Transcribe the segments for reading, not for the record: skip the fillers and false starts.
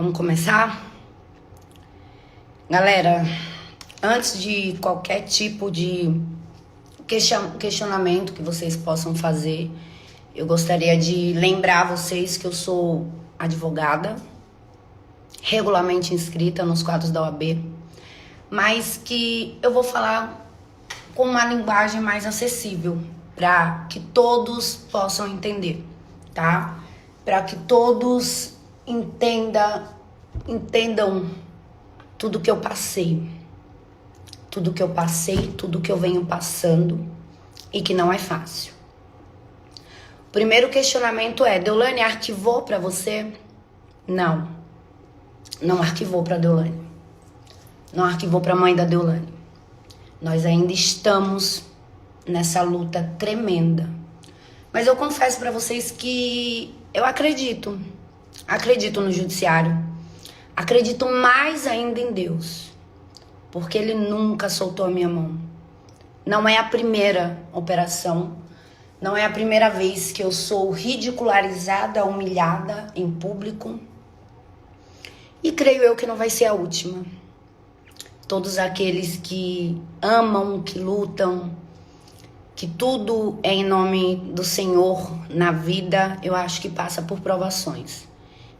Vamos começar? Galera, antes de qualquer tipo de questionamento que vocês possam fazer, eu gostaria de lembrar vocês que eu sou advogada, regularmente inscrita nos quadros da OAB, mas que eu vou falar com uma linguagem mais acessível, para que todos possam entender, tá? Para que todos entendam tudo que eu passei, tudo que eu venho passando e que não é fácil. O primeiro questionamento é: Deolane, arquivou para você? Não arquivou para Deolane. Não arquivou para a mãe da Deolane. Nós ainda estamos nessa luta tremenda. Mas eu confesso para vocês que eu acredito no judiciário. Acredito mais ainda em Deus, porque Ele nunca soltou a minha mão. Não é a primeira operação, não é a primeira vez que eu sou ridicularizada, humilhada em público. E creio eu que não vai ser a última. Todos aqueles que amam, que lutam, que tudo é em nome do Senhor na vida, eu acho que passa por provações.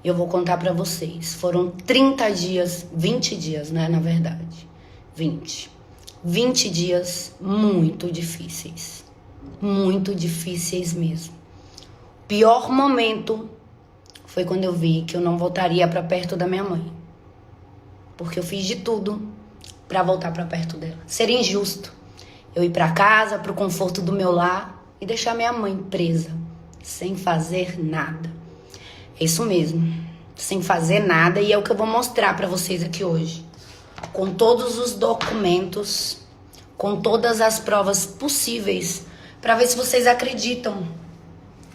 Eu vou contar pra vocês. Foram 30 dias, 20 dias, né, na verdade. 20 dias muito difíceis. Muito difíceis mesmo. O pior momento foi quando eu vi que eu não voltaria pra perto da minha mãe. Porque eu fiz de tudo pra voltar pra perto dela. Seria injusto eu ir pra casa, pro conforto do meu lar e deixar minha mãe presa, sem fazer nada. É isso mesmo, sem fazer nada, e é o que eu vou mostrar pra vocês aqui hoje. Com todos os documentos, com todas as provas possíveis, pra ver se vocês acreditam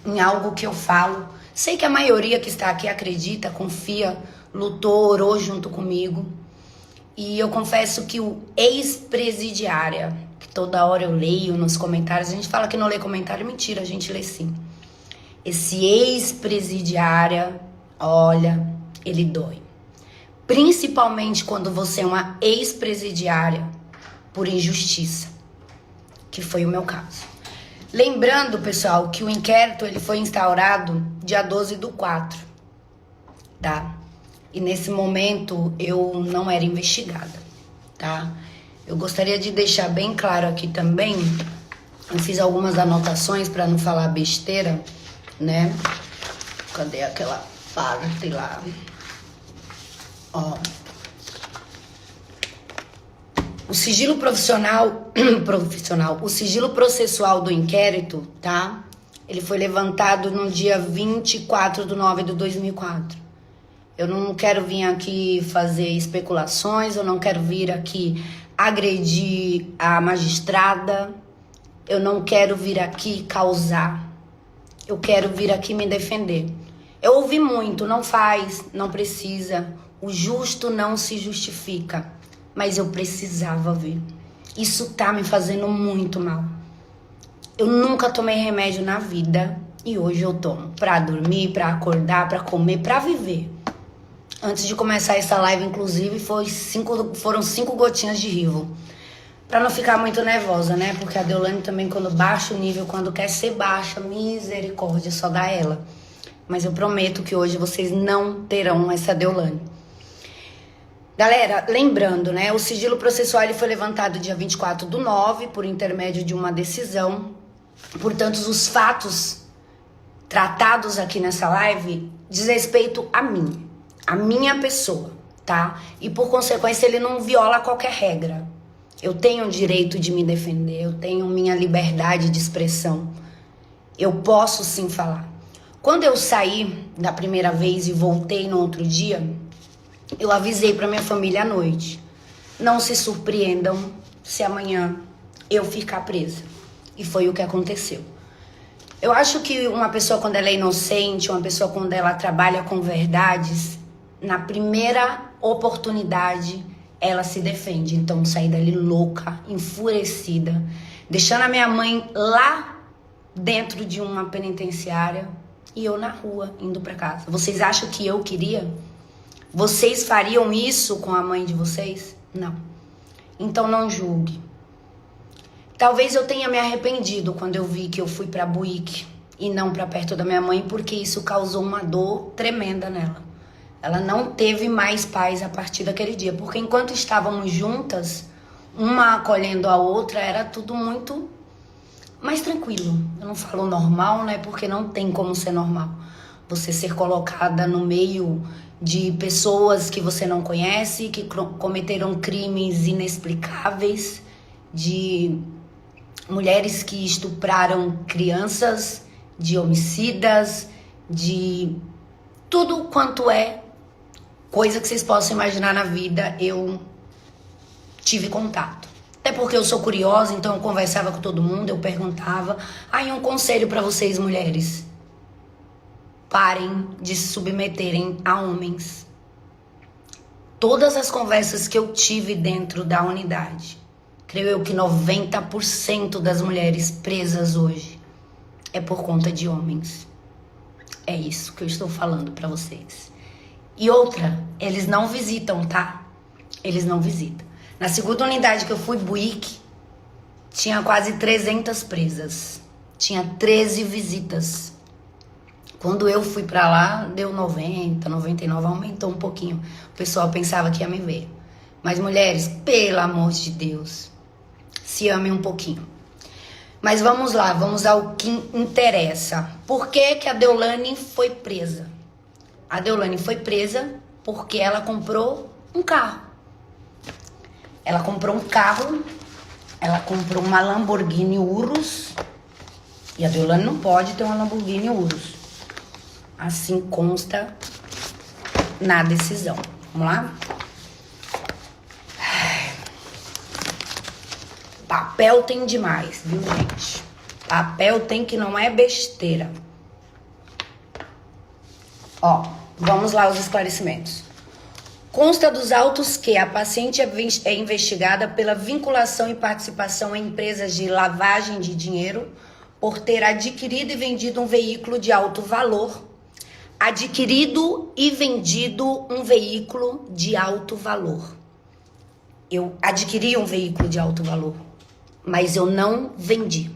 em algo que eu falo. Sei que a maioria que está aqui acredita, confia, lutou, orou junto comigo. E eu confesso que o ex-presidiária, que toda hora eu leio nos comentários, a gente fala que não lê comentário, mentira, a gente lê sim. Esse ex-presidiária, olha, ele dói. Principalmente quando você é uma ex-presidiária por injustiça, que foi o meu caso. Lembrando, pessoal, que o inquérito ele foi instaurado dia 12/4, tá? E nesse momento eu não era investigada, tá? Eu gostaria de deixar bem claro aqui também, eu fiz algumas anotações para não falar besteira, né? Cadê aquela parte lá? Ó. O sigilo o sigilo processual do inquérito, tá? Ele foi levantado no dia 24/9/2004. Eu não quero vir aqui fazer especulações, eu não quero vir aqui agredir a magistrada, eu não quero vir aqui causar, eu quero vir aqui me defender. Eu ouvi muito, não faz, não precisa, o justo não se justifica, mas eu precisava ver. Isso tá me fazendo muito mal. Eu nunca tomei remédio na vida e hoje eu tomo pra dormir, pra acordar, pra comer, pra viver. Antes de começar essa live, inclusive, foram 5 gotinhas de Rivo. Pra não ficar muito nervosa, né? Porque a Deolane também, quando baixa o nível, quando quer ser baixa, misericórdia, só dá ela. Mas eu prometo que hoje vocês não terão essa Deolane. Galera, lembrando, né? O sigilo processual ele foi levantado dia 24/9 por intermédio de uma decisão. Portanto, os fatos tratados aqui nessa live diz respeito a mim. A minha pessoa, tá? E por consequência ele não viola qualquer regra. Eu tenho o direito de me defender, eu tenho minha liberdade de expressão. Eu posso sim falar. Quando eu saí da primeira vez e voltei no outro dia, eu avisei pra minha família à noite. Não se surpreendam se amanhã eu ficar presa. E foi o que aconteceu. Eu acho que uma pessoa quando ela é inocente, uma pessoa quando ela trabalha com verdades, na primeira oportunidade, ela se defende. Então, saí dali louca, enfurecida, deixando a minha mãe lá dentro de uma penitenciária e eu na rua, indo pra casa. Vocês acham que eu queria Vocês fariam isso com a mãe de vocês? Não. Então não julgue. Talvez eu tenha me arrependido quando eu vi que eu fui pra Buíque e não pra perto da minha mãe, porque isso causou uma dor tremenda nela. Ela não teve mais paz a partir daquele dia, porque enquanto estávamos juntas, uma acolhendo a outra, era tudo muito mais tranquilo. Eu não falo normal, né? Porque não tem como ser normal. Você ser colocada no meio de pessoas que você não conhece, que cometeram crimes inexplicáveis, de mulheres que estupraram crianças, de homicidas, de tudo quanto é coisa que vocês possam imaginar na vida, eu tive contato. Até porque eu sou curiosa, então eu conversava com todo mundo, eu perguntava. Aí um conselho para vocês, mulheres: parem de se submeterem a homens. Todas as conversas que eu tive dentro da unidade, creio eu que 90% das mulheres presas hoje é por conta de homens. É isso que eu estou falando pra vocês. E outra, eles não visitam, tá? Eles não visitam. Na segunda unidade que eu fui, Buíque, tinha quase 300 presas. Tinha 13 visitas. Quando eu fui pra lá, deu 90, 99, aumentou um pouquinho. O pessoal pensava que ia me ver. Mas mulheres, pelo amor de Deus, se amem um pouquinho. Mas vamos lá, vamos ao que interessa. Por que que a Deolane foi presa? A Deolane foi presa porque ela comprou um carro. Ela comprou um carro, ela comprou uma Lamborghini Urus. E a Deolane não pode ter uma Lamborghini Urus. Assim consta na decisão. Vamos lá? Papel tem demais, viu, gente? Papel tem que não é besteira. Ó, vamos lá os esclarecimentos. Consta dos autos que a paciente é investigada pela vinculação e participação em empresas de lavagem de dinheiro por ter adquirido e vendido um veículo de alto valor. Adquirido e vendido um veículo de alto valor. Eu adquiri um veículo de alto valor, mas eu não vendi.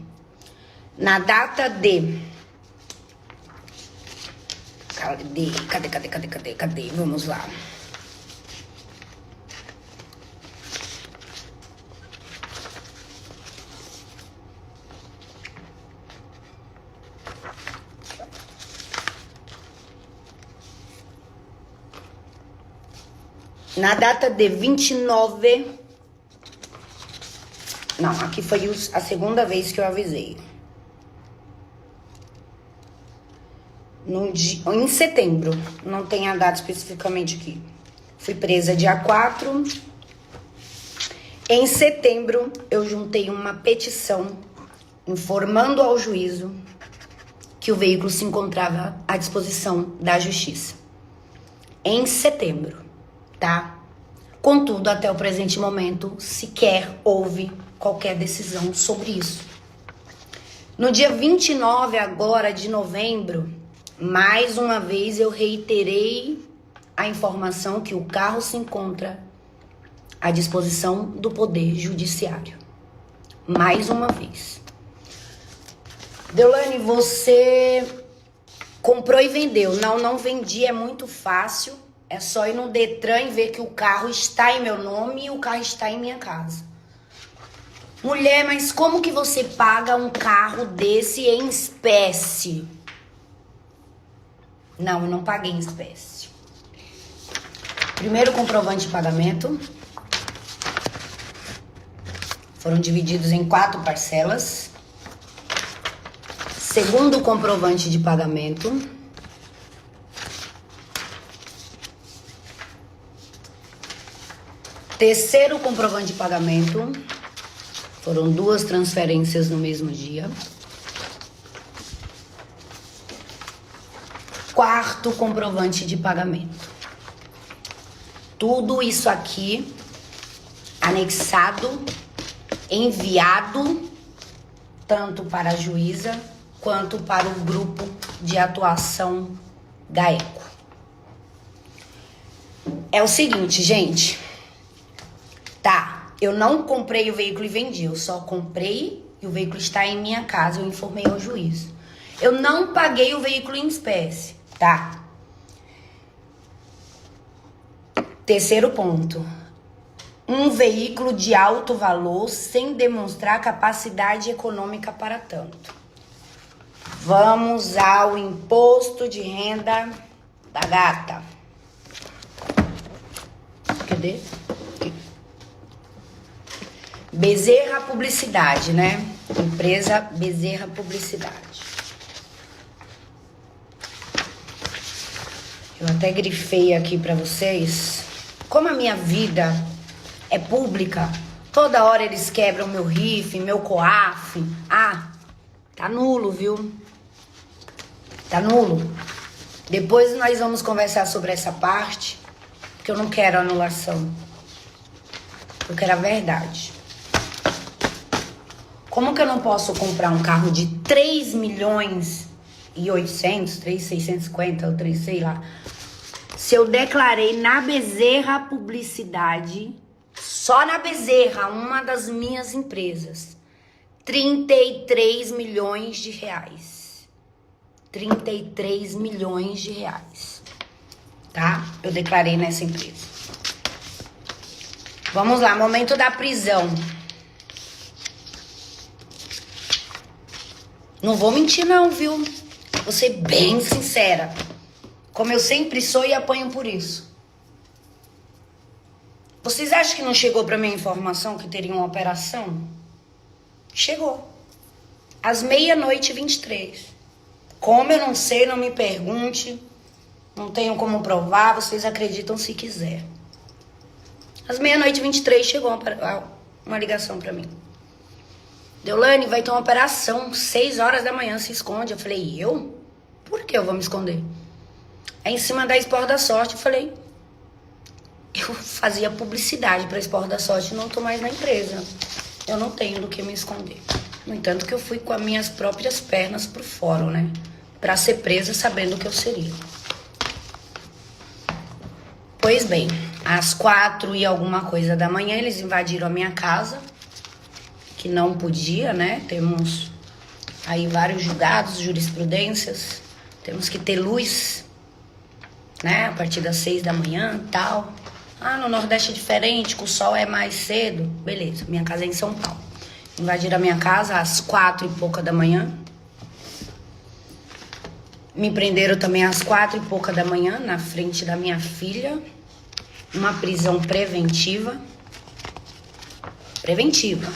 Na data de... Cadê? Vamos lá. Na data de 29... Não, aqui foi a segunda vez que eu avisei. Em setembro, não tem a data especificamente aqui. Fui presa dia 4. Em setembro, eu juntei uma petição informando ao juízo que o veículo se encontrava à disposição da justiça. Em setembro, tá? Contudo, até o presente momento, sequer houve qualquer decisão sobre isso. No dia 29 agora de novembro, mais uma vez eu reiterei a informação que o carro se encontra à disposição do Poder Judiciário. Mais uma vez. Deolane, você comprou e vendeu. Não vendi, é muito fácil. É só ir no Detran e ver que o carro está em meu nome e o carro está em minha casa. Mulher, mas como que você paga um carro desse em espécie? Não, eu não paguei em espécie. Primeiro comprovante de pagamento. Foram divididos em 4 parcelas. Segundo comprovante de pagamento. Terceiro comprovante de pagamento. Foram 2 transferências no mesmo dia. Quarto comprovante de pagamento. Tudo isso aqui anexado, enviado tanto para a juíza quanto para o grupo de atuação GAECO. É o seguinte, gente. Tá, eu não comprei o veículo e vendi. Eu só comprei e o veículo está em minha casa. Eu informei ao juiz. Eu não paguei o veículo em espécie. Tá. Terceiro ponto. Um veículo de alto valor sem demonstrar capacidade econômica para tanto. Vamos ao imposto de renda da gata. Cadê? Aqui. Bezerra Publicidade, né? Empresa Bezerra Publicidade. Eu até grifei aqui pra vocês. Como a minha vida é pública, toda hora eles quebram meu RIF, meu COAF. Ah, tá nulo, viu? Tá nulo. Depois nós vamos conversar sobre essa parte, porque eu não quero anulação. Eu quero a verdade. Como que eu não posso comprar um carro de 3 milhões e 800, 3,650 ou 3, sei lá, se eu declarei na Bezerra Publicidade, só na Bezerra, uma das minhas empresas, 33 milhões de reais. 33 milhões de reais. Tá? Eu declarei nessa empresa. Vamos lá, momento da prisão. Não vou mentir não, viu? Vou ser bem sincera. Como eu sempre sou e apanho por isso. Vocês acham que não chegou pra mim a informação que teria uma operação? Chegou. Às 00h23. Como eu não sei, não me pergunte. Não tenho como provar, vocês acreditam se quiser. Às 00h23 chegou uma ligação pra mim. Deolane, vai ter uma operação, 6 horas da manhã, se esconde. Eu falei, eu? Por que eu vou me esconder? É em cima da Esporte da Sorte. Eu falei, eu fazia publicidade pra Esporte da Sorte, não tô mais na empresa. Eu não tenho do que me esconder. No entanto que eu fui com as minhas próprias pernas pro fórum, né? Pra ser presa sabendo o que eu seria. Pois bem, às 4 e alguma coisa da manhã, eles invadiram a minha casa, que não podia, né? Temos aí vários julgados, jurisprudências, temos que ter luz, né? A partir das 6 da manhã e tal. Ah, no Nordeste é diferente, que o sol é mais cedo. Beleza, minha casa é em São Paulo. Invadiram a minha casa às 4 e pouca da manhã. Me prenderam também às 4 e pouca da manhã, na frente da minha filha. Uma prisão preventiva. Preventiva.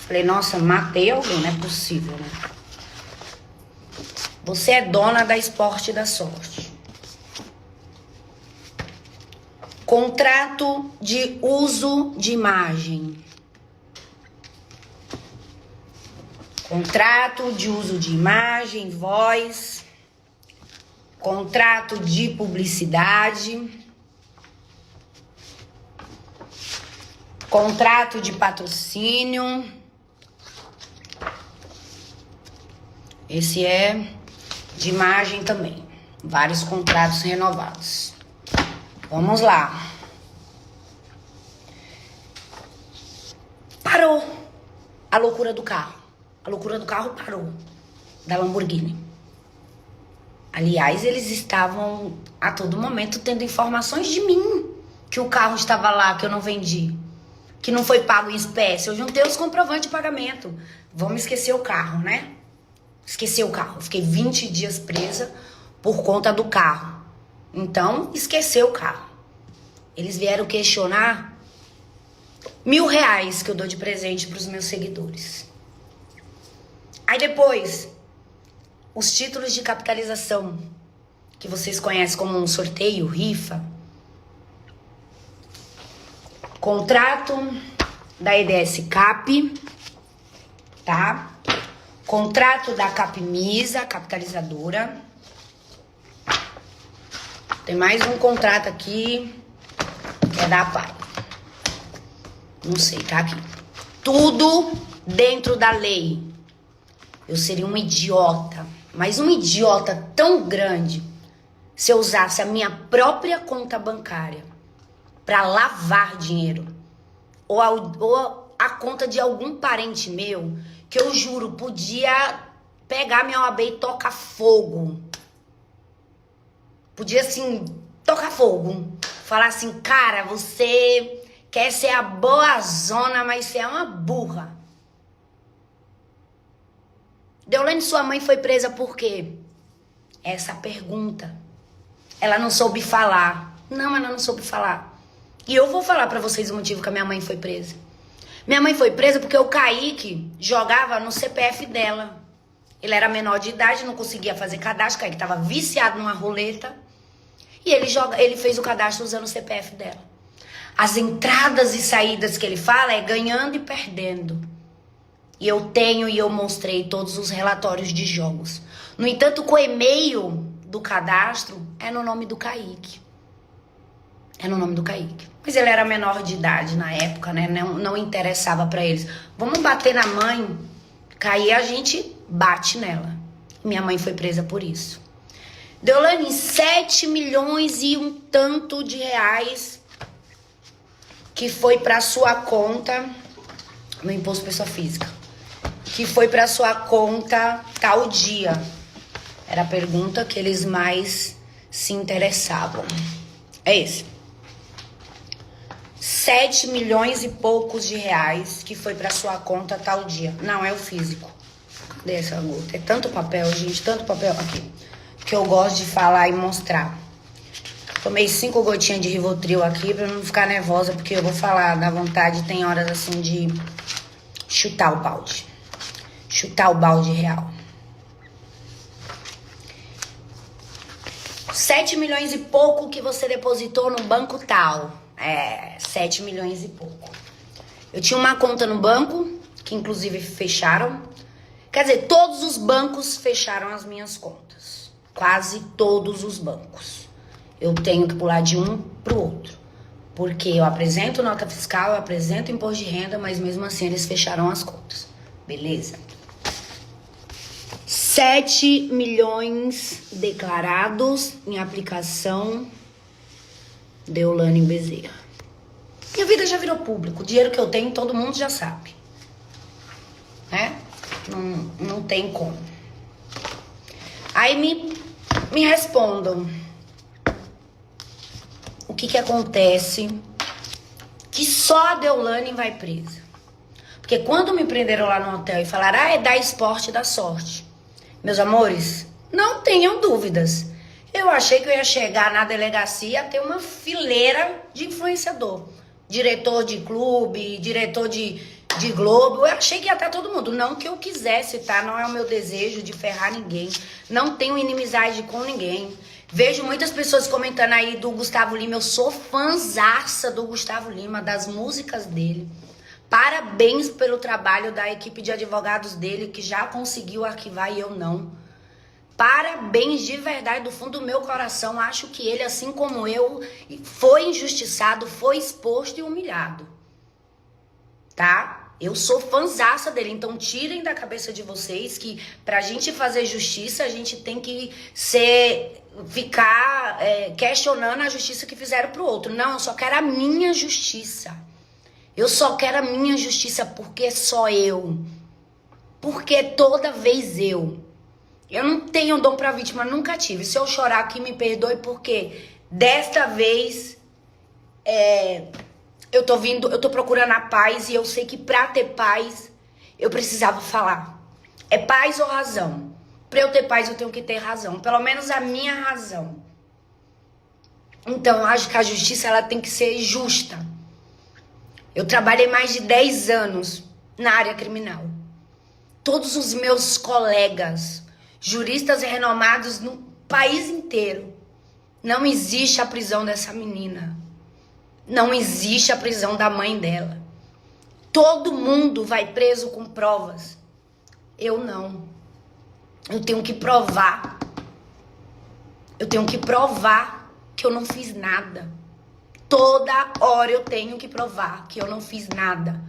Falei, nossa, matei alguém, não é possível, né? Você é dona da Esporte da Sorte. Contrato de uso de imagem. Contrato de uso de imagem, voz. Contrato de publicidade. Contrato de patrocínio. Esse é de imagem também. Vários contratos renovados. Vamos lá. Parou a loucura do carro. A loucura do carro parou. Da Lamborghini. Aliás, eles estavam a todo momento tendo informações de mim. Que o carro estava lá, que eu não vendi. Que não foi pago em espécie. Eu juntei os comprovantes de pagamento. Vamos esquecer o carro, né? Esqueci o carro. Fiquei 20 dias presa por conta do carro. Então, esqueceu o carro. Eles vieram questionar R$1.000 que eu dou de presente para os meus seguidores. Aí depois, os títulos de capitalização, que vocês conhecem como um sorteio, rifa. Contrato da EDS Cap, tá? Contrato da Capmisa, capitalizadora. Tem mais um contrato aqui, que é da APAI. Não sei, tá aqui. Tudo dentro da lei. Eu seria um idiota, mas um idiota tão grande se eu usasse a minha própria conta bancária para lavar dinheiro. Ou a conta de algum parente meu, que eu juro, podia pegar minha OAB e tocar fogo. Podia, assim, tocar fogo. Falar assim, cara, você quer ser a boazona, mas você é uma burra. Deolane, sua mãe foi presa por quê? Essa pergunta. Ela não soube falar. Não, ela não soube falar. E eu vou falar pra vocês o motivo que a minha mãe foi presa. Minha mãe foi presa porque o Kaique jogava no CPF dela. Ele era menor de idade, não conseguia fazer cadastro. O Kaique tava viciado numa roleta. E ele fez o cadastro usando o CPF dela. As entradas e saídas que ele fala é ganhando e perdendo. E eu mostrei todos os relatórios de jogos. No entanto, o e-mail do cadastro é no nome do Kaique. É no nome do Kaique. Mas ele era menor de idade na época, né? Não interessava pra eles. Vamos bater na mãe. Cair, a gente bate nela. Minha mãe foi presa por isso. Deolane, 7 milhões e um tanto de reais que foi pra sua conta no imposto pessoa física. Que foi pra sua conta tal dia. Era a pergunta que eles mais se interessavam. É esse. 7 milhões e poucos de reais que foi pra sua conta tal dia. Não, é o físico. Cadê essa gota? É tanto papel, gente, tanto papel aqui. Que eu gosto de falar e mostrar. Tomei 5 gotinhas de Rivotril aqui pra não ficar nervosa, porque eu vou falar da vontade. Tem horas assim de chutar o balde. Chutar o balde real. 7 milhões e pouco que você depositou no banco tal. 7 milhões e pouco. Eu tinha uma conta no banco, que inclusive fecharam. Quer dizer, todos os bancos fecharam as minhas contas. Quase todos os bancos. Eu tenho que pular de um pro outro. Porque eu apresento nota fiscal, eu apresento imposto de renda, mas mesmo assim eles fecharam as contas. Beleza? 7 milhões declarados em aplicação Deolane Bezerra. Minha vida já virou público. O dinheiro que eu tenho, todo mundo já sabe. Né? Não tem como. Aí me respondam. O que acontece que só a Deolane vai presa? Porque quando me prenderam lá no hotel e falaram, é da esporte da sorte. Meus amores, não tenham dúvidas. Eu achei que eu ia chegar na delegacia a ter uma fileira de influenciador. Diretor de clube, diretor de Globo. Eu achei que ia estar todo mundo. Não que eu quisesse, tá? Não é o meu desejo de ferrar ninguém. Não tenho inimizade com ninguém. Vejo muitas pessoas comentando aí do Gustavo Lima. Eu sou fãzaça do Gustavo Lima, das músicas dele. Parabéns pelo trabalho da equipe de advogados dele, que já conseguiu arquivar e eu não. Parabéns de verdade, do fundo do meu coração. Acho que ele, assim como eu, foi injustiçado, foi exposto e humilhado. Tá? Eu sou fãzaça dele, então tirem da cabeça de vocês que pra gente fazer justiça, a gente tem que ficar questionando a justiça que fizeram pro outro. Não, eu só quero a minha justiça. Eu só quero a minha justiça porque só eu. Porque toda vez eu. Eu não tenho dom pra vítima, nunca tive. Se eu chorar aqui, me perdoe, porque desta vez eu tô procurando a paz e eu sei que pra ter paz eu precisava falar. É paz ou razão? Pra eu ter paz eu tenho que ter razão, pelo menos a minha razão. Então eu acho que a justiça ela tem que ser justa. Eu trabalhei mais de 10 anos na área criminal. Todos os meus colegas, juristas renomados no país inteiro, não existe a prisão dessa menina. Não existe a prisão da mãe dela. Todo mundo vai preso com provas. Eu não. Eu tenho que provar. Eu tenho que provar que eu não fiz nada. Toda hora eu tenho que provar que eu não fiz nada.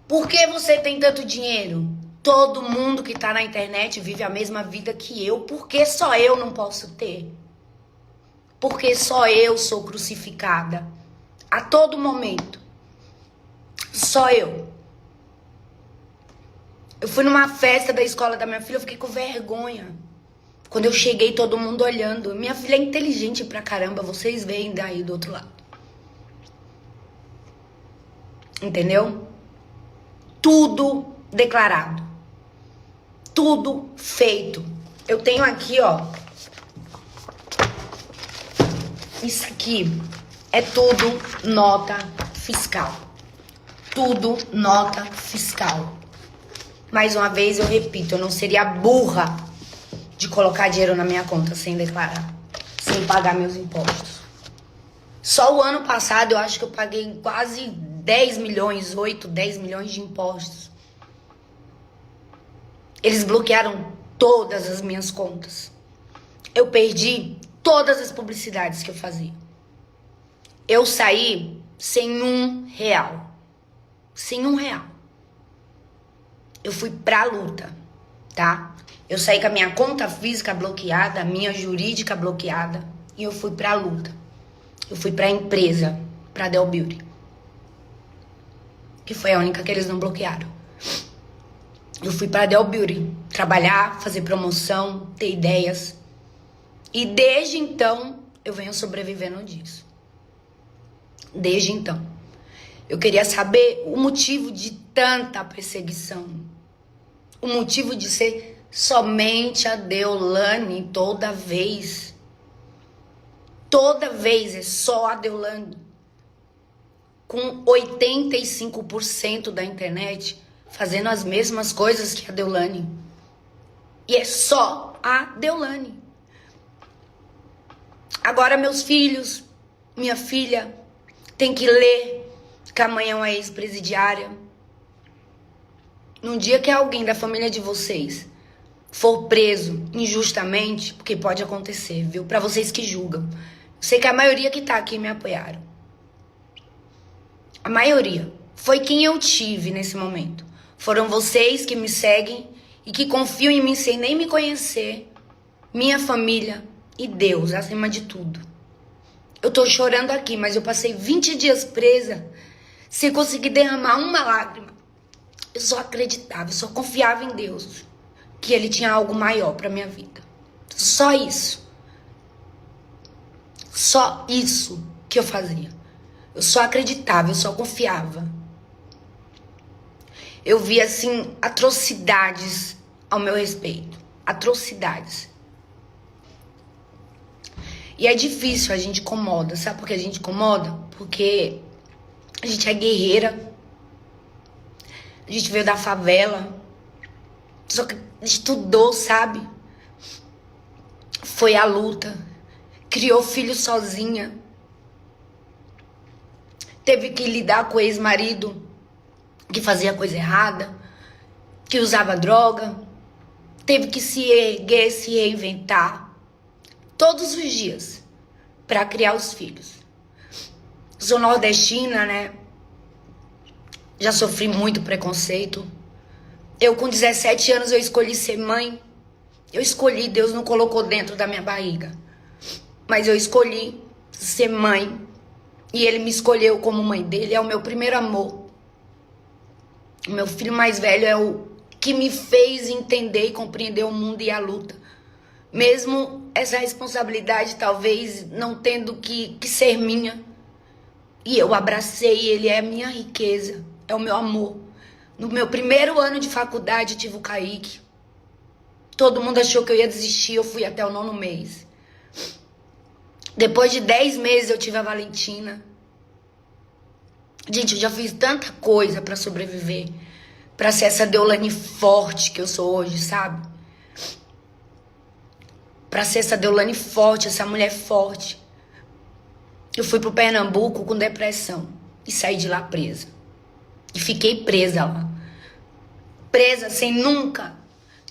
Por que você tem tanto dinheiro? Todo mundo que tá na internet vive a mesma vida que eu. Por que só eu não posso ter? Porque só eu sou crucificada. A todo momento. Só eu. Eu fui numa festa da escola da minha filha, eu fiquei com vergonha. Quando eu cheguei, todo mundo olhando. Minha filha é inteligente pra caramba, vocês veem daí do outro lado. Entendeu? Tudo declarado. Tudo feito. Eu tenho aqui, ó. Isso aqui é tudo nota fiscal. Tudo nota fiscal. Mais uma vez eu repito, eu não seria burra de colocar dinheiro na minha conta sem declarar, sem pagar meus impostos. Só o ano passado eu acho que eu paguei quase 10 milhões, 8, 10 milhões de impostos. Eles bloquearam todas as minhas contas. Eu perdi todas as publicidades que eu fazia. Eu saí sem R$1. Sem R$1. Eu fui pra luta, tá? Eu saí com a minha conta física bloqueada, a minha jurídica bloqueada, e eu fui pra luta. Eu fui pra empresa, pra Del Beauty, que foi a única que eles não bloquearam. Eu fui pra Del Beauty trabalhar, fazer promoção, ter ideias. E desde então, eu venho sobrevivendo disso. Desde então. Eu queria saber o motivo de tanta perseguição. O motivo de ser somente a Deolane toda vez. Toda vez é só a Deolane. Com 85% da internet fazendo as mesmas coisas que a Deolane. E é só a Deolane. Agora meus filhos, minha filha, tem que ler que amanhã é uma ex-presidiária. Num dia que alguém da família de vocês for preso injustamente, porque pode acontecer, viu? Pra vocês que julgam. Sei que a maioria que tá aqui me apoiaram. A maioria. Foi quem eu tive nesse momento. Foram vocês que me seguem e que confiam em mim sem nem me conhecer. Minha família e Deus, acima de tudo. Eu tô chorando aqui, mas eu passei 20 dias presa sem conseguir derramar uma lágrima. Eu só acreditava, eu só confiava em Deus, que Ele tinha algo maior pra minha vida. Só isso. Só isso que eu fazia. Eu só acreditava, eu só confiava. Eu via, assim, atrocidades ao meu respeito. Atrocidades. E é difícil, a gente incomoda. Sabe por que a gente incomoda? Porque a gente é guerreira. A gente veio da favela. Só que estudou, sabe? Foi à luta. Criou filho sozinha. Teve que lidar com o ex-marido que fazia coisa errada, que usava droga. Teve que se erguer, se reinventar. Todos os dias. Pra criar os filhos. Sou nordestina, né? Já sofri muito preconceito. Eu com 17 anos eu escolhi ser mãe. Eu escolhi, Deus não colocou dentro da minha barriga. Mas eu escolhi ser mãe. E Ele me escolheu como mãe dele. É o meu primeiro amor. O meu filho mais velho é o que me fez entender e compreender o mundo e a luta. Mesmo essa responsabilidade talvez não tendo que ser minha. E eu abracei, ele é a minha riqueza, é o meu amor. No meu primeiro ano de faculdade eu tive o Kaique. Todo mundo achou que eu ia desistir, eu fui até o 9º mês. Depois de 10 meses eu tive a Valentina. Gente, eu já fiz tanta coisa pra sobreviver. Pra ser essa Deolane forte que eu sou hoje, sabe? Pra ser essa Deolane forte, essa mulher forte. Eu fui pro Pernambuco com depressão. E saí de lá presa. E fiquei presa lá. Presa sem nunca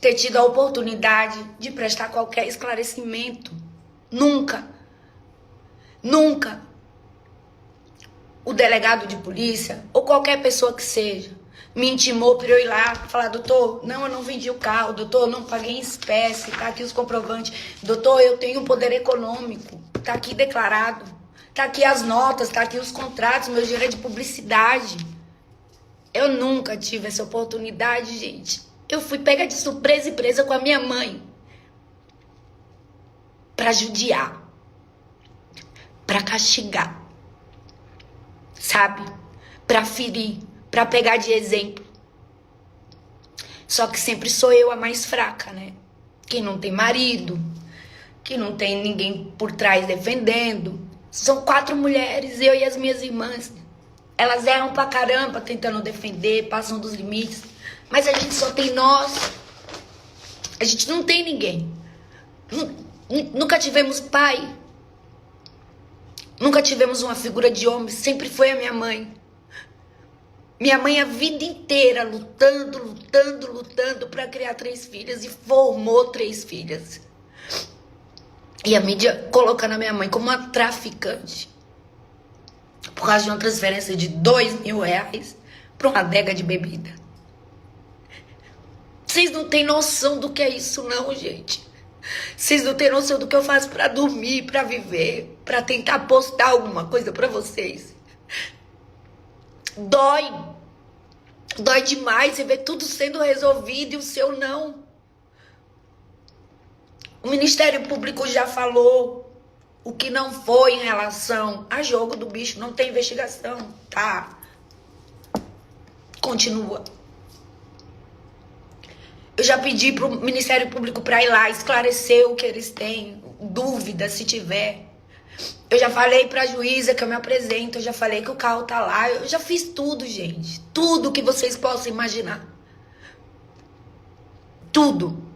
ter tido a oportunidade de prestar qualquer esclarecimento. Nunca. Nunca. O delegado de polícia, ou qualquer pessoa que seja, me intimou para eu ir lá falar: doutor, não, eu não vendi o carro, doutor, eu não paguei em espécie, tá aqui os comprovantes, doutor, eu tenho um poder econômico, tá aqui declarado, Tá aqui as notas, tá aqui os contratos, meu dinheiro é de publicidade. Eu nunca tive essa oportunidade, gente. Eu fui pega de surpresa e presa com a minha mãe. Pra judiar. Pra castigar. Sabe? Pra ferir. Pra pegar de exemplo. Só que sempre sou eu a mais fraca, né? Quem não tem marido. Que não tem ninguém por trás defendendo. São 4 mulheres, eu e as minhas irmãs. Elas erram pra caramba tentando defender, passam dos limites. Mas a gente só tem nós. A gente não tem ninguém. Nunca tivemos pai. Nunca tivemos uma figura de homem. Sempre foi a minha mãe. Minha mãe a vida inteira lutando pra criar 3 filhas. E formou 3 filhas. E a mídia colocando a minha mãe como uma traficante. Por causa de uma transferência de R$2.000 pra uma adega de bebida. Vocês não têm noção do que é isso não, gente. Vocês não têm noção do que eu faço pra dormir, pra viver, pra tentar postar alguma coisa pra vocês. Dói. Dói demais você ver tudo sendo resolvido e o seu não. O Ministério Público já falou o que não foi em relação a jogo do bicho. Não tem investigação, tá? Continua. Eu já pedi pro Ministério Público pra ir lá esclarecer o que eles têm. Dúvida, se tiver. Eu já falei pra juíza que eu me apresento. Eu já falei que o carro tá lá. Eu já fiz tudo, gente. Tudo que vocês possam imaginar. Tudo.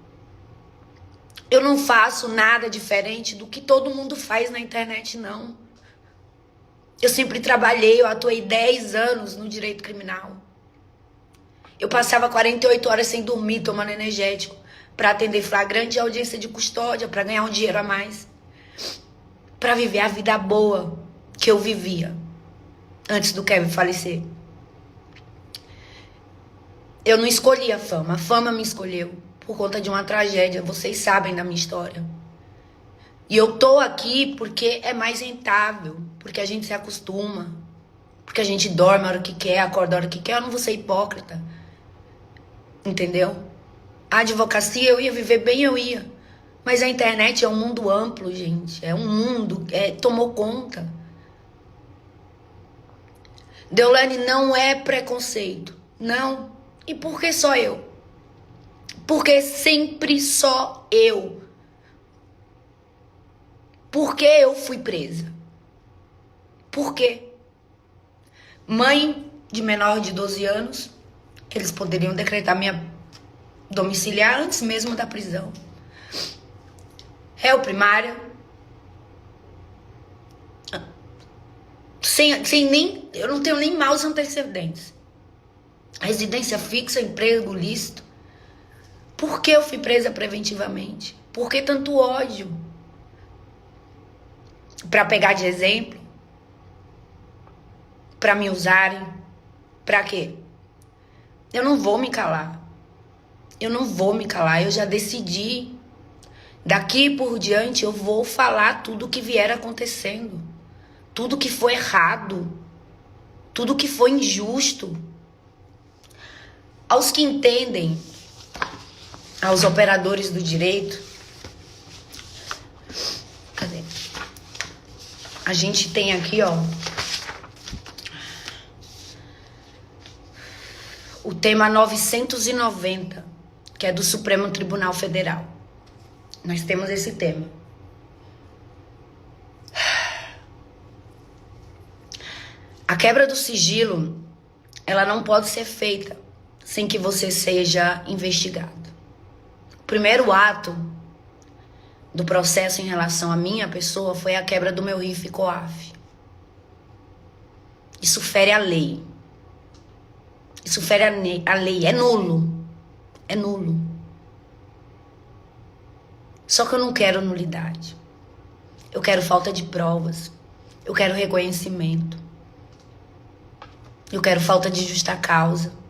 Eu não faço nada diferente do que todo mundo faz na internet, não. Eu sempre trabalhei, eu atuei 10 anos no direito criminal. Eu passava 48 horas sem dormir, tomando energético, para atender flagrante e audiência de custódia, para ganhar um dinheiro a mais. Para viver a vida boa que eu vivia antes do Kevin falecer. Eu não escolhi a fama me escolheu. Por conta de uma tragédia, vocês sabem da minha história. E eu tô aqui porque é mais rentável, porque a gente se acostuma, porque a gente dorme a hora que quer, acorda a hora que quer. Eu não vou ser hipócrita, entendeu? A advocacia eu ia viver bem, eu ia. Mas a internet é um mundo amplo, gente. É um mundo, tomou conta. Deolane, não é preconceito, não. E por que só eu? Porque sempre só eu. Por que eu fui presa? Por quê? Mãe de menor de 12 anos, eles poderiam decretar minha domiciliar antes mesmo da prisão. Réu primária. Eu não tenho nem maus antecedentes. Residência fixa, emprego lícito. Por que eu fui presa preventivamente? Por que tanto ódio? Pra pegar de exemplo? Pra me usarem? Pra quê? Eu não vou me calar. Eu não vou me calar. Eu já decidi. Daqui por diante eu vou falar tudo que vier acontecendo. Tudo que foi errado. Tudo que foi injusto. Aos que entendem, aos operadores do direito, cadê? A gente tem aqui, ó, o tema 990, que é do Supremo Tribunal Federal. Nós temos esse tema. A quebra do sigilo, ela não pode ser feita sem que você seja investigado. O primeiro ato do processo em relação à minha pessoa foi a quebra do meu RIF e COAF. Isso fere a lei. Isso fere a lei. É nulo. É nulo. Só que eu não quero nulidade. Eu quero falta de provas. Eu quero reconhecimento. Eu quero falta de justa causa.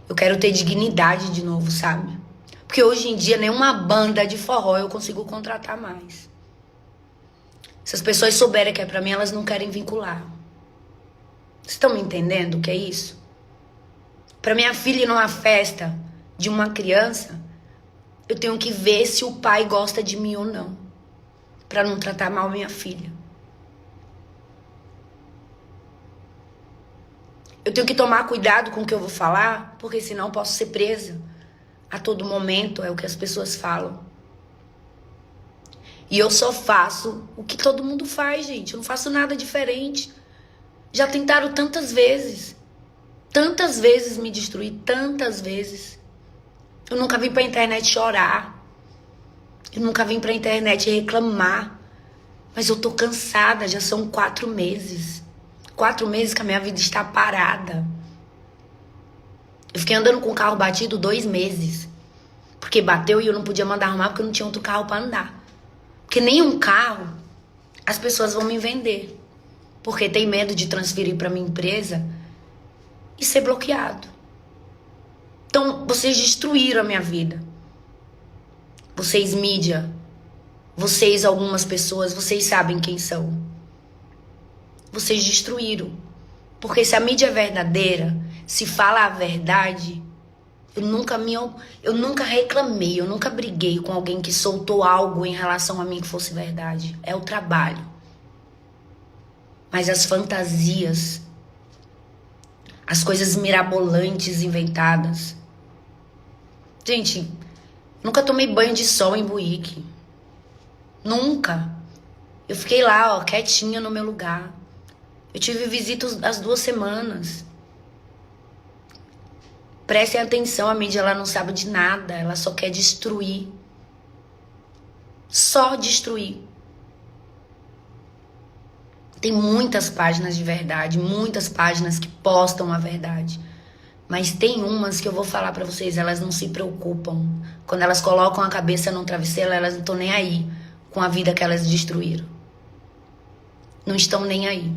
Eu quero ter dignidade de novo, sabe? Porque hoje em dia nenhuma banda de forró eu consigo contratar mais. Se as pessoas souberem que é pra mim, elas não querem vincular. Vocês estão me entendendo o que é isso? Pra minha filha ir numa festa de uma criança, eu tenho que ver se o pai gosta de mim ou não, pra não tratar mal minha filha. Eu tenho que tomar cuidado com o que eu vou falar, porque senão eu posso ser presa a todo momento, é o que as pessoas falam. E eu só faço o que todo mundo faz, gente. Eu não faço nada diferente. Já tentaram tantas vezes me destruir, tantas vezes. Eu nunca vim pra internet chorar. Eu nunca vim pra internet reclamar. Mas eu tô cansada, já são 4 meses. 4 meses que a minha vida está parada. Eu fiquei andando com o carro batido 2 meses. Porque bateu e eu não podia mandar arrumar porque eu não tinha outro carro pra andar. Porque nenhum carro as pessoas vão me vender. Porque tem medo de transferir pra minha empresa e ser bloqueado. Então, vocês destruíram a minha vida. Vocês, mídia. Vocês, algumas pessoas, vocês sabem quem são. Vocês destruíram. Porque se a mídia é verdadeira, se fala a verdade, eu nunca reclamei, eu nunca briguei com alguém que soltou algo em relação a mim que fosse verdade. É o trabalho. Mas as fantasias, as coisas mirabolantes inventadas. Gente, nunca tomei banho de sol em Buíque. Nunca. Eu fiquei lá, ó, quietinha no meu lugar. Eu tive visitas as 2 semanas. Prestem atenção, a mídia ela não sabe de nada, ela só quer destruir. Só destruir. Tem muitas páginas de verdade, muitas páginas que postam a verdade. Mas tem umas que eu vou falar pra vocês, elas não se preocupam. Quando elas colocam a cabeça no travesseiro, elas não estão nem aí com a vida que elas destruíram. Não estão nem aí.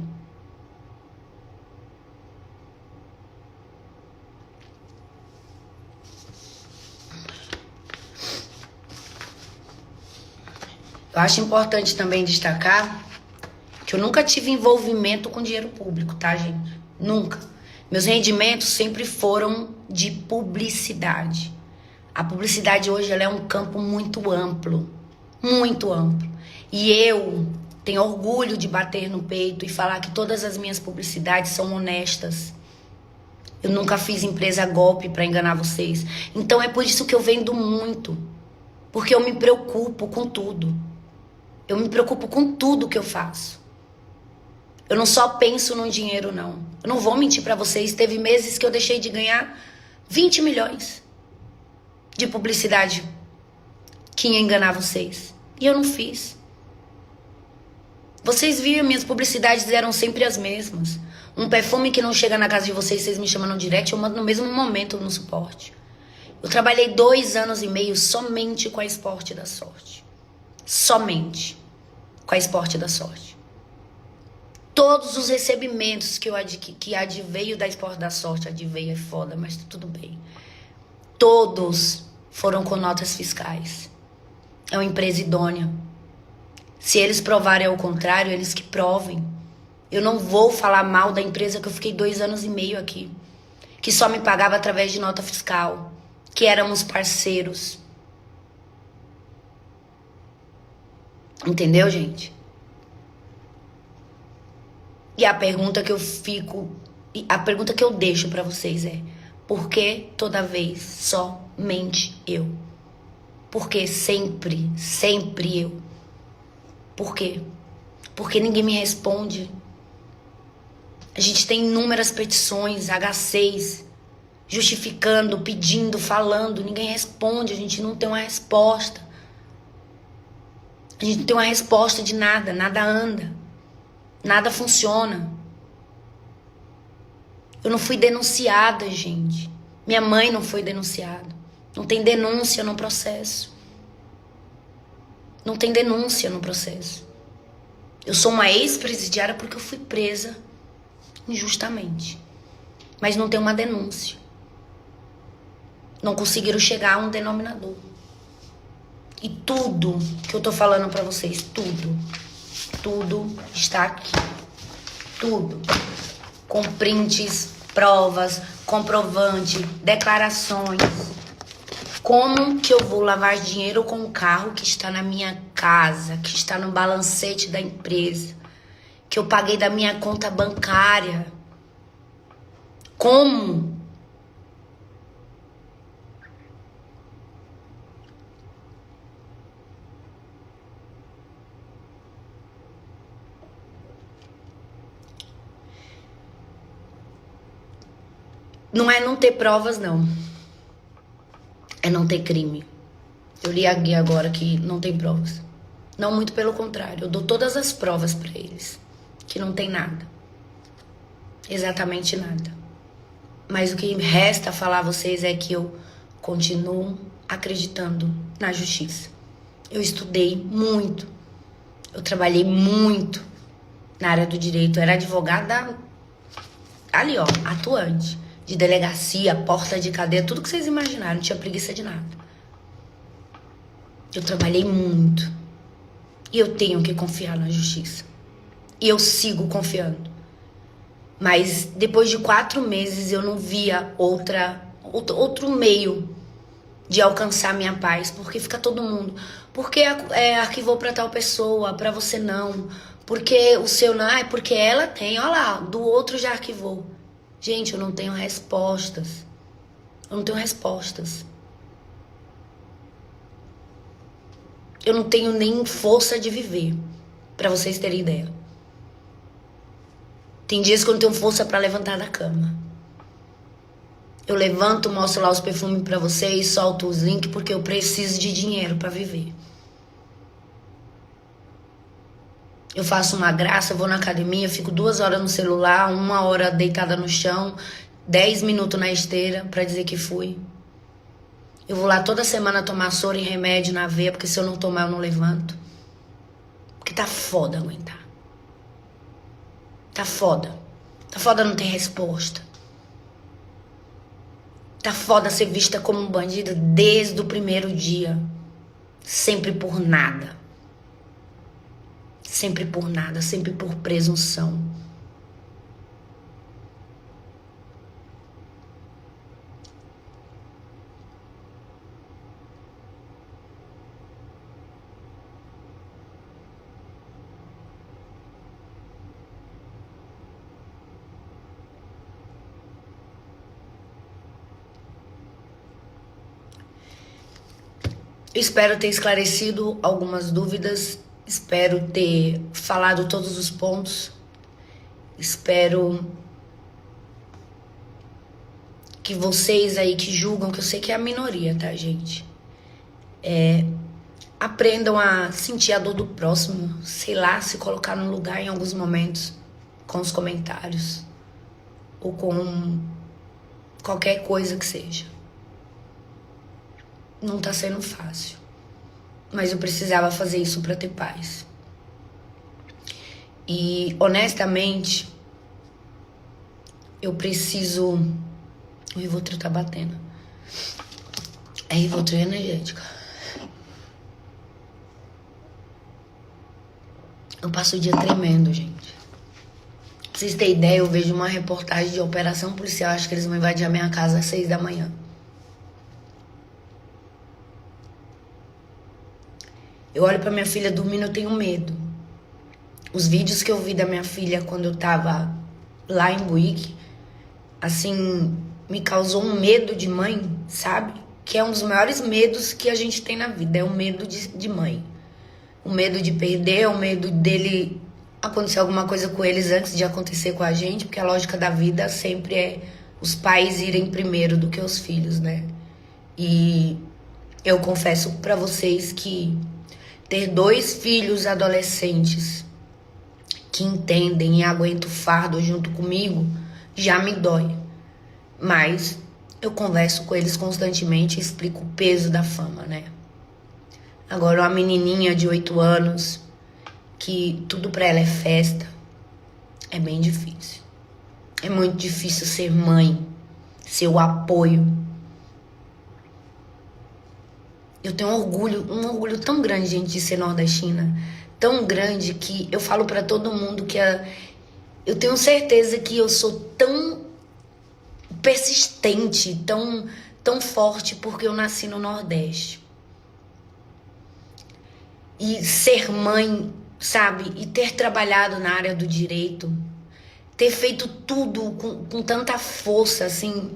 Eu acho importante também destacar que eu nunca tive envolvimento com dinheiro público, tá, gente? Nunca. Meus rendimentos sempre foram de publicidade. A publicidade hoje ela é um campo muito amplo. Muito amplo. E eu tenho orgulho de bater no peito e falar que todas as minhas publicidades são honestas. Eu nunca fiz empresa golpe pra enganar vocês. Então é por isso que eu vendo muito. Porque eu me preocupo com tudo. Eu me preocupo com tudo que eu faço. Eu não só penso no dinheiro, não. Eu não vou mentir pra vocês. Teve meses que eu deixei de ganhar 20 milhões de publicidade que ia enganar vocês. E eu não fiz. Vocês viram, minhas publicidades eram sempre as mesmas. Um perfume que não chega na casa de vocês, vocês me chamam no direct, eu mando no mesmo momento no suporte. Eu trabalhei 2 anos e meio somente com a Esporte da Sorte. Somente com a Esporte da Sorte. Todos os recebimentos que adveio da Esporte da Sorte, adveio é foda, mas tudo bem. Todos foram com notas fiscais. É uma empresa idônea. Se eles provarem ao contrário, eles que provem. Eu não vou falar mal da empresa que eu fiquei 2 anos e meio aqui. Que só me pagava através de nota fiscal. Que éramos parceiros. Entendeu, gente? E a pergunta que eu deixo pra vocês é: por que toda vez somente eu? Por que sempre eu? Por quê? Porque ninguém me responde. A gente tem inúmeras petições, H6, justificando, pedindo, falando, ninguém responde, a gente não tem uma resposta. A gente não tem uma resposta de nada, nada anda, nada funciona. Eu não fui denunciada, gente. Minha mãe não foi denunciada. Não tem denúncia no processo. Não tem denúncia no processo. Eu sou uma ex-presidiária porque eu fui presa injustamente. Mas não tem uma denúncia. Não conseguiram chegar a um denominador. E tudo que eu tô falando pra vocês, tudo, Tudo está aqui. Tudo. Com prints, provas, comprovante, declarações. Como que eu vou lavar dinheiro com um carro que está na minha casa, que está no balancete da empresa, que eu paguei da minha conta bancária? Como? Não é não ter provas, não. É não ter crime. Eu li aqui agora que não tem provas. Não, muito pelo contrário. Eu dou todas as provas pra eles. Que não tem nada. Exatamente nada. Mas o que resta falar a vocês é que eu continuo acreditando na justiça. Eu estudei muito. Eu trabalhei muito na área do direito. Eu era advogada ali, ó, atuante. De delegacia, porta de cadeia, tudo que vocês imaginaram. Não tinha preguiça de nada. Eu trabalhei muito. E eu tenho que confiar na justiça. E eu sigo confiando. Mas depois de 4 meses eu não via outro meio de alcançar minha paz. Porque fica todo mundo. Porque arquivou pra tal pessoa, pra você não. Porque o seu não, é porque ela tem. Olha lá, do outro já arquivou. Gente, eu não tenho respostas. Eu não tenho respostas. Eu não tenho nem força de viver, pra vocês terem ideia. Tem dias que eu não tenho força pra levantar da cama. Eu levanto, mostro lá os perfumes pra vocês, solto os links, porque eu preciso de dinheiro pra viver. Eu faço uma graça, eu vou na academia, fico 2 horas no celular, 1 hora deitada no chão, 10 minutos na esteira pra dizer que fui. Eu vou lá toda semana tomar soro e remédio na veia, porque se eu não tomar eu não levanto. Porque tá foda aguentar. Tá foda. Tá foda não ter resposta. Tá foda ser vista como um bandido desde o primeiro dia. Sempre por nada. Sempre por nada, sempre por presunção. Espero ter esclarecido algumas dúvidas. Espero ter falado todos os pontos. Espero que vocês aí que julgam, que eu sei que é a minoria, tá, gente? Aprendam a sentir a dor do próximo. Sei lá, se colocar no lugar em alguns momentos. Com os comentários. Ou com qualquer coisa que seja. Não tá sendo fácil. Mas eu precisava fazer isso pra ter paz. E, honestamente, eu preciso... O Rivotril tá batendo. É Rivotril energética. Eu passo o dia tremendo, gente. Pra vocês terem ideia, eu vejo uma reportagem de operação policial. Acho que eles vão invadir a minha casa às 6 da manhã. Eu olho pra minha filha dormindo, eu tenho medo. Os vídeos que eu vi da minha filha quando eu tava lá em Buíque, assim, me causou um medo de mãe, sabe? Que é um dos maiores medos que a gente tem na vida, é o medo de mãe. O medo de perder, o medo dele acontecer alguma coisa com eles antes de acontecer com a gente, porque a lógica da vida sempre é os pais irem primeiro do que os filhos, né? E eu confesso pra vocês que ter 2 filhos adolescentes que entendem e aguentam o fardo junto comigo já me dói. Mas eu converso com eles constantemente e explico o peso da fama, né? Agora, uma menininha de 8 anos, que tudo pra ela é festa, é bem difícil. É muito difícil ser mãe, ser o apoio. Eu tenho um orgulho tão grande, gente, de ser nordestina. tão grande que eu falo pra todo mundo que eu tenho certeza que eu sou tão persistente, tão forte, porque eu nasci no Nordeste. E ser mãe, sabe? E ter trabalhado na área do direito, ter feito tudo com tanta força, assim,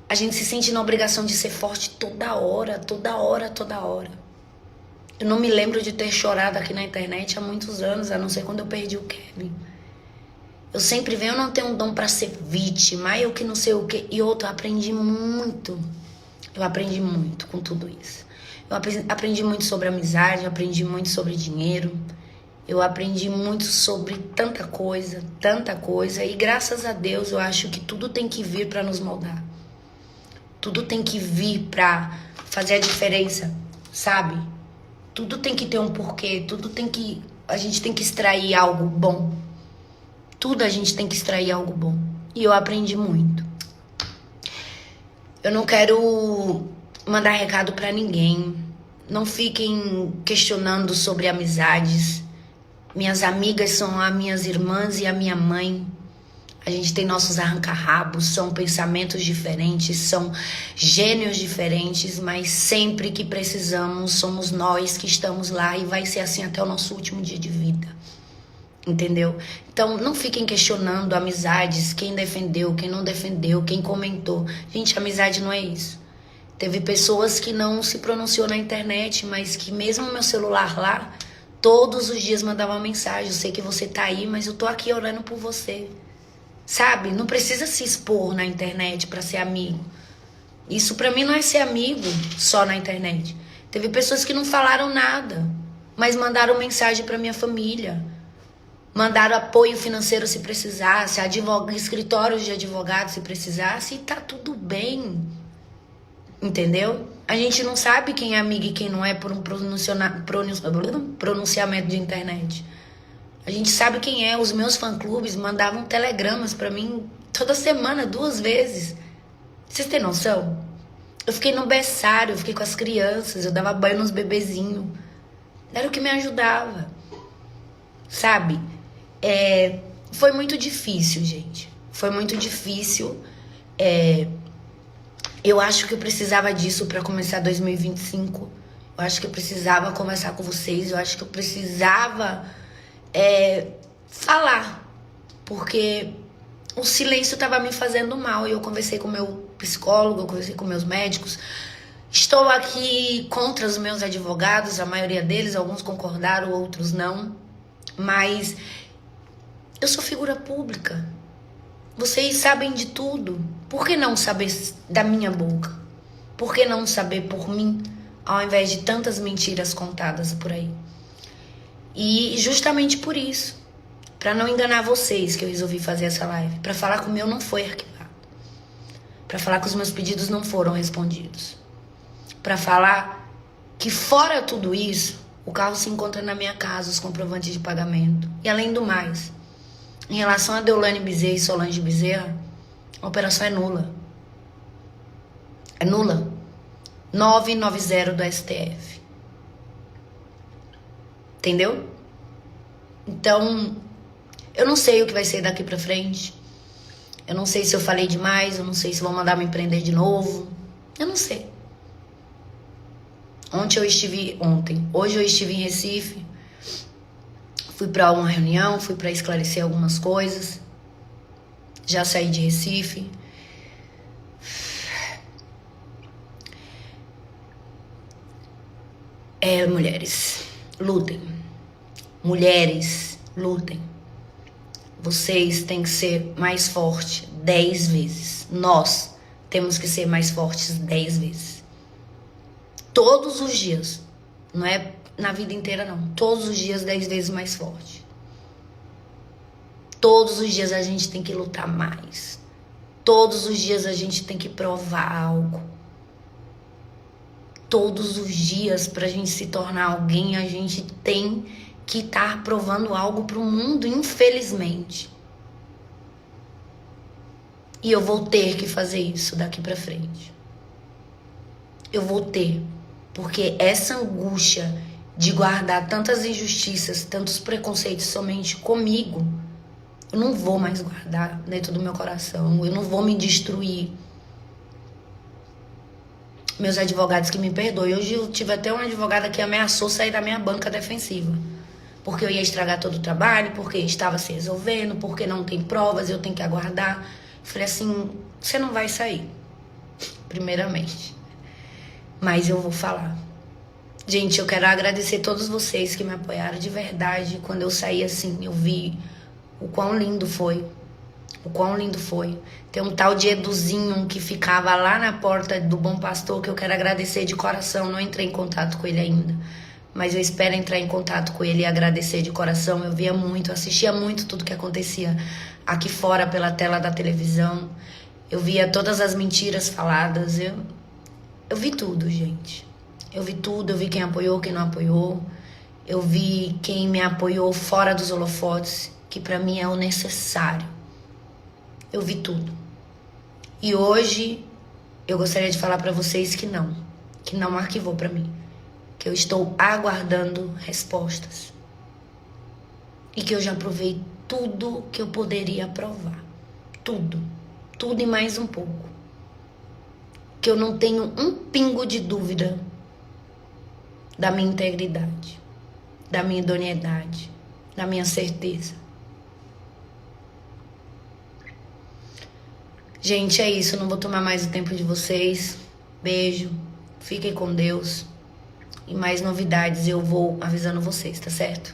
a gente se sente na obrigação de ser forte toda hora, toda hora, toda hora. Eu não me lembro de ter chorado aqui na internet há muitos anos, a não ser quando eu perdi o Kevin. Eu sempre venho, eu não tenho um dom pra ser vítima, eu que não sei o que. E outro, eu aprendi muito. Eu aprendi muito com tudo isso. Eu aprendi muito sobre amizade, eu aprendi muito sobre dinheiro. Eu aprendi muito sobre tanta coisa, tanta coisa. E graças a Deus eu acho que tudo tem que vir pra nos moldar. Tudo tem que vir pra fazer a diferença, sabe? Tudo tem que ter um porquê, tudo tem que... A gente tem que extrair algo bom. Tudo a gente tem que extrair algo bom. E eu aprendi muito. Eu não quero mandar recado pra ninguém. Não fiquem questionando sobre amizades. Minhas amigas são as minhas irmãs e a minha mãe. A gente tem nossos arranca-rabos, são pensamentos diferentes, são gênios diferentes, mas sempre que precisamos, somos nós que estamos lá e vai ser assim até o nosso último dia de vida. Entendeu? Então não fiquem questionando amizades, quem defendeu, quem não defendeu, quem comentou. Gente, amizade não é isso. Teve pessoas que não se pronunciou na internet, mas que mesmo no meu celular lá, todos os dias mandavam uma mensagem. Eu sei que você tá aí, mas eu tô aqui orando por você. Sabe? Não precisa se expor na internet pra ser amigo. Isso pra mim não é ser amigo só na internet. Teve pessoas que não falaram nada, mas mandaram mensagem pra minha família. Mandaram apoio financeiro se precisasse, escritórios de advogados se precisasse, e tá tudo bem. Entendeu? A gente não sabe quem é amigo e quem não é por um pronunciamento de internet. A gente sabe quem é. Os meus fã-clubes mandavam telegramas pra mim toda semana, 2 vezes. Vocês têm noção? Eu fiquei no berçário, eu fiquei com as crianças, eu dava banho nos bebezinhos. Era o que me ajudava. Sabe? Foi muito difícil, gente. Foi muito difícil. Eu acho que eu precisava disso pra começar 2025. Eu acho que eu precisava conversar com vocês. Eu acho que eu precisava falar. Porque o silêncio tava me fazendo mal. E eu conversei com o meu psicólogo, eu conversei com meus médicos. Estou aqui contra os meus advogados, a maioria deles. Alguns concordaram, outros não. Mas... eu sou figura pública. Vocês sabem de tudo. Por que não saber da minha boca? Por que não saber por mim, ao invés de tantas mentiras contadas por aí? E justamente por isso, para não enganar vocês, que eu resolvi fazer essa live. Para falar que o meu não foi arquivado. Para falar que os meus pedidos não foram respondidos. Para falar que fora tudo isso, o carro se encontra na minha casa, os comprovantes de pagamento. E além do mais... em relação a Deolane Bezerra e Solange Bezerra, a operação é nula. É nula. 990 do STF. Entendeu? Então, eu não sei o que vai ser daqui pra frente. Eu não sei se eu falei demais, eu não sei se vão mandar me prender de novo. Eu não sei. Hoje eu estive em Recife. Fui pra uma reunião, fui pra esclarecer algumas coisas. Já saí de Recife. Mulheres, lutem. Mulheres, lutem. Vocês têm que ser mais fortes 10 vezes. Nós temos que ser mais fortes 10 vezes. Todos os dias. Não é na vida inteira, não. Todos os dias 10 vezes mais forte. Todos os dias a gente tem que lutar mais. Todos os dias a gente tem que provar algo. Todos os dias, pra gente se tornar alguém, a gente tem que estar provando algo pro mundo, infelizmente. E eu vou ter que fazer isso daqui pra frente. Eu vou ter. Porque essa angústia de guardar tantas injustiças, tantos preconceitos somente comigo, eu não vou mais guardar dentro do meu coração, eu não vou me destruir. Meus advogados que me perdoem. Hoje eu tive até uma advogada que ameaçou sair da minha banca defensiva. Porque eu ia estragar todo o trabalho, porque estava se resolvendo, porque não tem provas, eu tenho que aguardar. Eu falei assim, você não vai sair, primeiramente. Mas eu vou falar. Gente, eu quero agradecer a todos vocês que me apoiaram de verdade. Quando eu saí assim, eu vi o quão lindo foi. O quão lindo foi. Tem um tal de Eduzinho que ficava lá na porta do Bom Pastor, que eu quero agradecer de coração. Não entrei em contato com ele ainda, mas eu espero entrar em contato com ele e agradecer de coração. Eu via muito, assistia muito tudo que acontecia aqui fora pela tela da televisão. Eu via todas as mentiras faladas. Eu vi tudo, gente. Eu vi tudo, eu vi quem apoiou, quem não apoiou. Eu vi quem me apoiou fora dos holofotes, que pra mim é o necessário. Eu vi tudo. E hoje eu gostaria de falar pra vocês que não arquivou pra mim. Que eu estou aguardando respostas. E que eu já provei tudo que eu poderia provar. Tudo. Tudo e mais um pouco. Que eu não tenho um pingo de dúvida da minha integridade, da minha idoneidade, da minha certeza. Gente, é isso. Eu não vou tomar mais o tempo de vocês. Beijo. Fiquem com Deus. E mais novidades eu vou avisando vocês, tá certo?